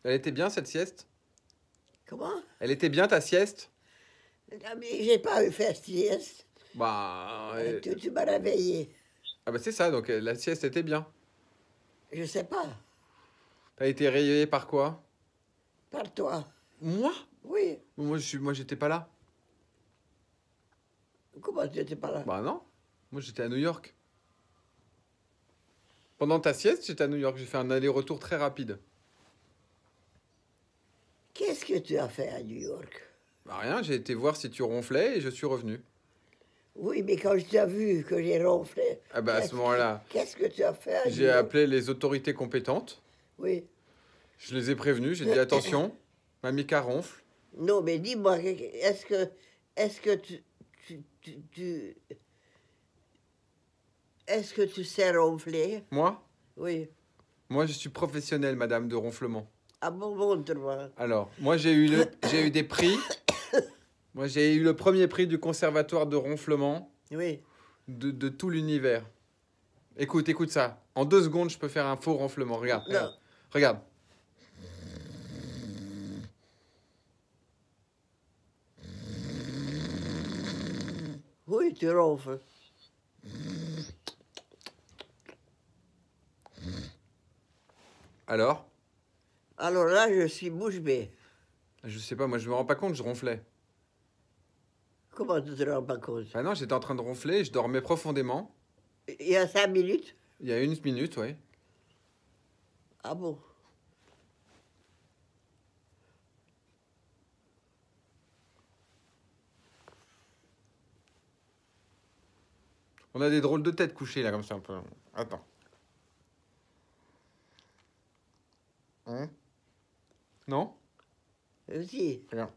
Elle était bien cette sieste? Comment? Elle était bien ta sieste? Ah, mais j'ai pas eu faire sieste. Bah, Tu m'as réveillé. ah bah c'est ça, donc la sieste était bien. Je sais pas. T'as été réveillé par quoi? Par toi. Moi? Oui. Moi j'étais pas là. Comment tu n'étais pas là? Bah non. Moi j'étais à New York. Pendant ta sieste, j'étais à New York. J'ai fait un aller-retour très rapide. Qu'est-ce que tu as fait à New York? Bah rien, j'ai été voir si tu ronflais et je suis revenu. Oui, mais quand je t'ai vu que j'ai ronflé, Ah bah à ce moment-là, qu'est-ce que tu as fait à New j'ai York? appelé les autorités compétentes. Oui. Je les ai prévenus. J'ai dit attention, Mamika ronfle. Non, mais dis-moi, est-ce que est-ce que tu sais ronfler? Moi? Oui. Moi je suis professionnel, madame, de ronflement. Ah bon, montre-moi. Alors, moi j'ai eu des prix. Moi j'ai eu le premier prix du conservatoire de ronflement Oui. de tout l'univers. Écoute, écoute ça. En 2 secondes, je peux faire un faux ronflement. Regarde, regarde. Non. Regarde. Oui, tu ronfles. Alors? Alors là, je suis bouche bée. Je sais pas, moi je me rends pas compte, je ronflais. Comment tu te rends pas compte? Ah non, j'étais en train de ronfler, je dormais profondément. Il y a 5 minutes? Il y a 1 minute, ouais. Ah bon? On a des drôles de têtes couchées là, comme ça un peu. Attends. Hein? Non? Si. Regarde.